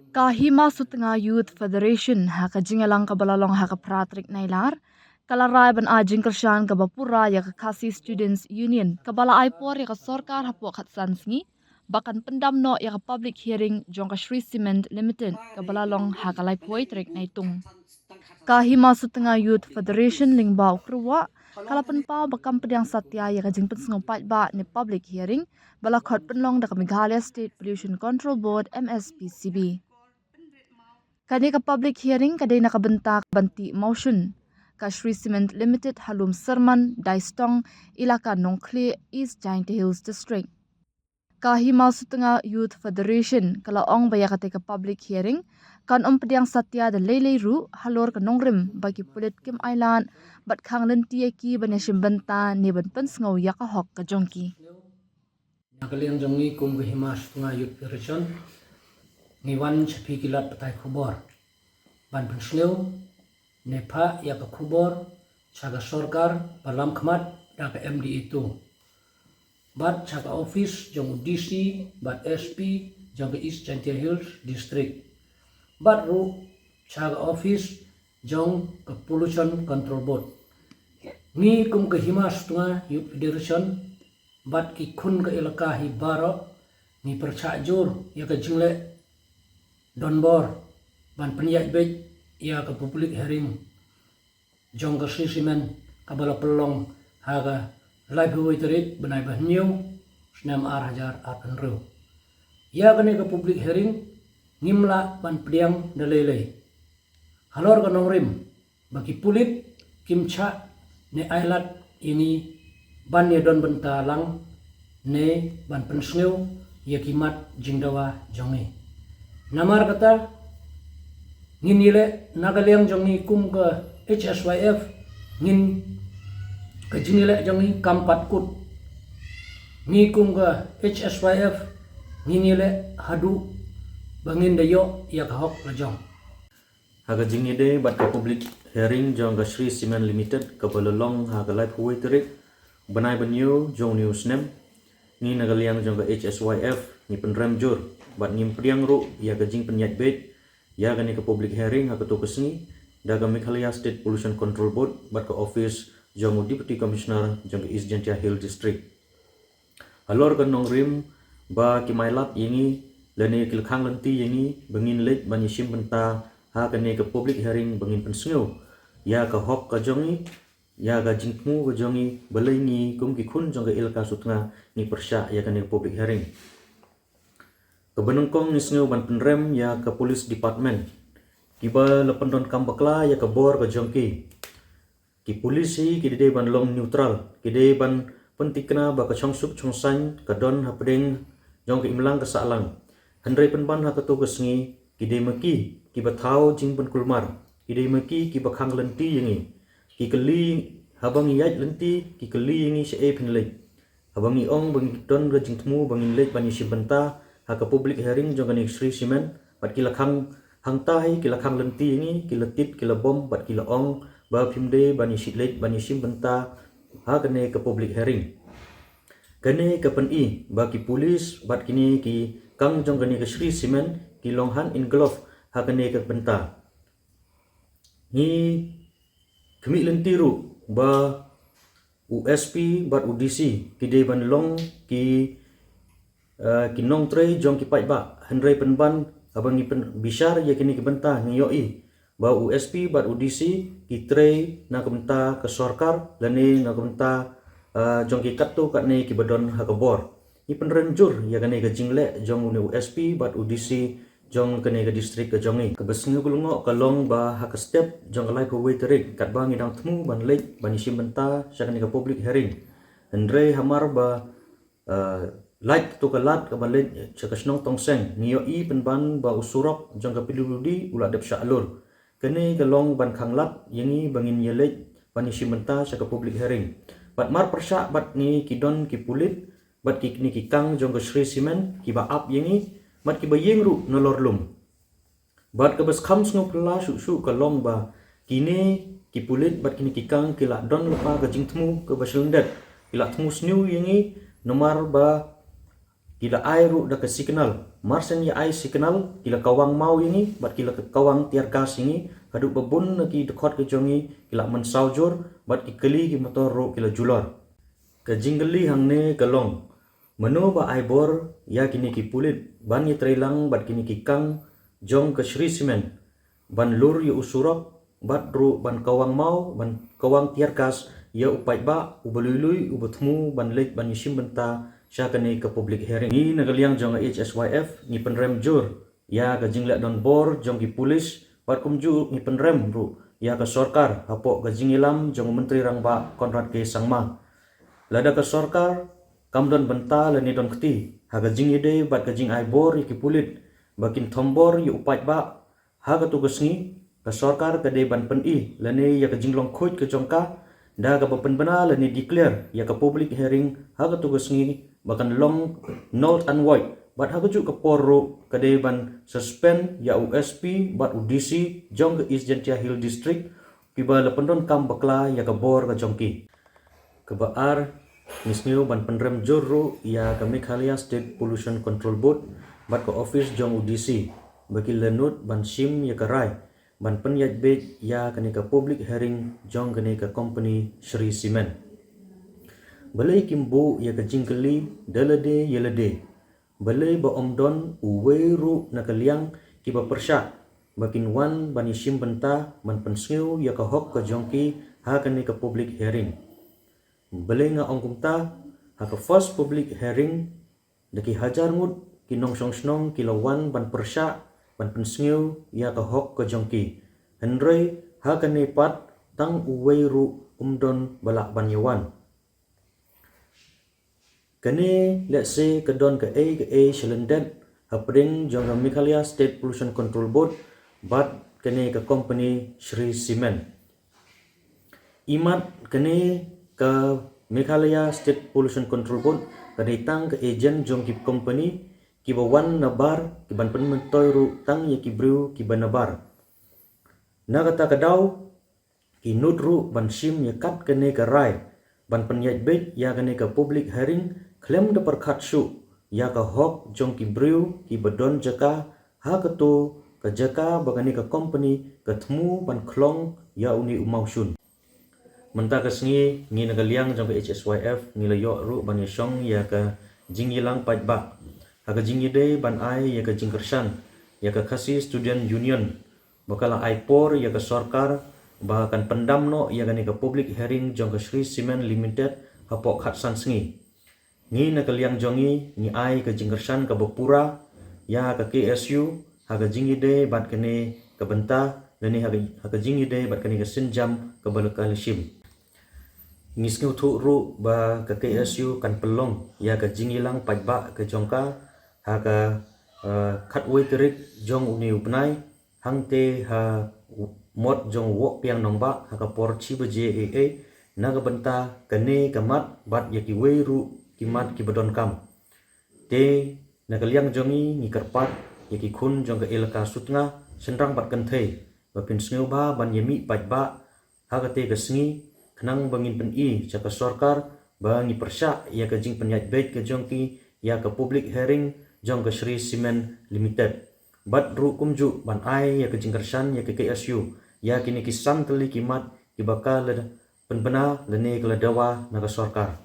Kahima Sutanga Youth Federation haka jingalang kabalalong haka pratrik nailar, kalaray ban ajing kersyan kabapura ya kasi Students Union, kabala aipor ya sorkar hapo katsansngi, bahkan pendamno ya public hearing jong Shri Cement Limited, kabalalong haka laipoi trik naitung. Kahima Sutanga Youth Federation lingba ukruwa, kalapan pa bakam pedang satya ya kajing pensngopat ba ni public hearing, bala khot penlong da Meghalaya State Pollution Control Board MSPCB. Kani ka public hearing kadai nakabentak banti motion ka Shri Cement Limited Halum Serman Daistong ilaka Nongkli East Giant Hills District. Kahima Sutanga Youth Federation kala ong baya kate ka public hearing kan pediang satya da lele ru halor ka nongrim bagi pulit Kim Island bat khang lenti ki banashim banta ne ban pensngau ya ka hok ka jongki. Nakaliang jongi kum Kahima Sutanga Youth Federation ngiwan sapi kilat patai kubor ban pensneu nepa ya ka kubor chaga sorkar palam khmat da ka MD itu bat chaga office jong DC bat SP jong East Giant Hills District bat ru chaga office jong ka Pollution Control Board ni kum Kahima Sutanga Youth Federation bat ki khun ka ilaka hi baro ni perchajur ya ka jingle Donbor ban penyak bej ia ke public hearing jong ke Shri Cement kabala pelong haga live waiterit benai bahniu senam hajar penru ia kene ke public hearing ngimla ban pediang dalele halor ke nongrim bagi pulit kimcha ne ailat ini ban ye don bentalang ne ban pensneu ia kimat jingdawa jongi namar kata nginile nagaliang jongi kum ke HSYF ngin ke jinile jongi kampat kut ngi kum ke HSYF nginile hadu bangin dayo ya kahok lajong haga jingide bat ka public hearing jong ga Shri Cement Limited ka balolong haga live waiterik banai banyu jong news nem ni nagaliang jong ga HSYF ni penrem jur bat ngim priang ru ya gajing penyat bed ya gani ke public hearing ha ketua kesni daga Meghalaya State Pollution Control Board bat ke office jong Deputy Commissioner jong ke East Giant Hills District halor kan nongrim ba kimailat yingi lene kilkhang lenti yingi bengin lek banyisim benta ha kane ke public hearing bengin pensneu ya ka hok ka jongi ya ga jingmu ka jongi belaini kum ki khun jong ke ilka sutnga ni persya ya kane public hearing kebenengkong nisngeu ban penrem ya ke police department kiba lependon kambakla ya ke bor ke jongki ki polisi ki de ban long neutral ki de ban pentikna ba ke chongsuk chongsan ke don hapdeng jong ke imlang ke salang handrai penban ha ke to kesngi ki de maki ki ba thau jing pen kulmar ki de maki ki ba khang lenti yangi ki keli habang yai lenti ki keli yangi se e penlek habang i ong bang don ga jing tmu bangin lek ban yisi benta haka public hearing jong ganik Shri Cement bat kila khang hangtai kila khang lenti ini kila tit kila bom bat kila ong ba phimde bani shitlek bani sim benta ha kane ke public hearing kane ke pen I ba ki polis bat kini ki kang jong ganik Shri Cement ki longhan in glove ha kane ke benta ni kemi lenti ru ba USP bat UDC ki de ban long ki kinong tre jong ki pai ba handrai penban abang ni pen bishar ya kini kebenta ngiyoi ba USP bat UDC ki tre na kebenta ke sorkar lane na kebenta jong ki kattu kat ne ki badon ha kabor ni penrenjur ya kane ke jingle jong ni USP bat UDC jong kane ke distrik ke jongi ke besngu gulungo kalong ba ha ke step jong lai ko waiterik kat ba ngidang temu ban lek ban isim benta sa kane ke public hearing handrai hamar ba like to kalat ka balik chakasnong tongseng niyo I penban ba usurok jong ka piluludi ula dep syalur kene galong ban khanglat yangi bangin yelek pani simenta sa ka public hearing bat mar persya bat ni kidon ki pulit bat ki ni ki kang jong ka Shri Cement ki ba up yangi mat ki ba yengru nolor lum bat ka bas kham sngo pla su kalong ba kini ki pulit bat kini ki kang kila don lepa ka jingtmu ka baselendet kila tmu snu yangi nomar ba kila ai ru da ke signal marsen ya ai signal kila kawang mau ini bat kila kawang tiar gas ini kadu babun ki dekot ke jongi kila man saujur bat ki keli ki motor ru kila julor ke jinggeli hangne galong meno ba ai bor ya kini ki pulit ban ye trelang bat kini ki kang jong ke Sri Simen ban lur ye usurok bat ru ban kawang mau ban kawang tiar gas ya upai ba ubelului ubetmu ban lek ban yishim benta syakane ke public hearing ni nagaliang jong HSYF ni penrem jur ya ka jingle don bor jong ki pulis pat kumju ni penrem ru ya ka sorkar hapo ka jingilam jong menteri rangba Konrad K Sangma lada ka sorkar kamdon benta le ni don keti ha ka jingide bat ka jing ai bor ki pulit bakin thombor yu upai ba ha ka tugas ni ka sorkar ka de ban pen i le ni ya ka jinglong khut ke jongka da ka penbena le ni declare ya ka public hearing ha ka tugas ni bahkan long null and void bat ha kuju ke porro kade ban suspend ya USP bat UDC jong ke East Gentia Hill District kiba lependon kam bakla ya ke bor ke jongki ke baar misniu ban penrem jorro ya ke Meghalaya State Pollution Control Board bat ke office jong UDC bagi lenut ban sim ya ke rai ban penyat bet ya ke ke public hearing jong ke company Sri Cement balai kimbo ya ka jingkeli dalade yelade balai ba omdon uweru nakaliang kiba persya bakin wan banishim benta man penseu ya ka hok ka jongki ha ka ni ka public hearing balai nga ongkumta ha ka first public hearing daki hajar ngud kinong songsnong kilawan ban persya ban penseu ya ka hok ka jongki henrei ha ka ni pat tang uweru umdon balak banyawan kene let's say kedon ke A Shelenden hapring jong Meghalaya State Pollution Control Board bat kene ke company Sri Cement imat kene ke Meghalaya State Pollution Control Board kene tang ke agent jong ki company ki bawan nabar ki ban pen mentoy ru tang ya ki bru ki banabar na kata kadau ki nudru ban sim ya kat kene ke rai ban penyat bet ya kene ke public hearing klaim da perkat syu ya ka hok jong ki brew ki bedon jaka ha ketu ka jaka bagani ka company ka thmu ban klong ya uni umau syun menta ka sngi ngi nagaliang jong ka HSYF ngi layo ru ban yong ya ka jingilang pat ba ha ka jingide ban ai ya ka jingkersan ya ka khasi student union bakala ai por ya ka sarkar bahkan pendam no ya gani ka public hearing jong ka Sri Cement Limited hapok khatsan sngi ngi nakaliang jongi ni ai ka jingkersan ka bapura ya ka KSU ha ka jingide bat kene ka benta lani ha ka jingide bat kene ka sinjam ka balkalishim ngisngu thu ru ba ka KSU kan pelong ya ka jingilang pajba ka jongka ha ka khatwe terik jong uni upnai hangte ha mod jong wok piang nongba ha ka porchi ba JAA na ka benta kene kamat bat ya ki weru kimat ki badon kam te nakaliang jongi ni karpat yaki khun jong ka elaka sutnga senrang bat kanthe bapin sneu ba ban yemi pajba ha ka te ka sngi khnang bangin pen I chaka sarkar bangi persya ya ka jing penyat bet ka jongki ya ka public hearing jong ka Sri Cement Limited bat ru kumju ban ai ya ka jingkersan ya ka KSU ya kini kisan teli kimat ki bakal penbena lene kala dawa na ka sarkar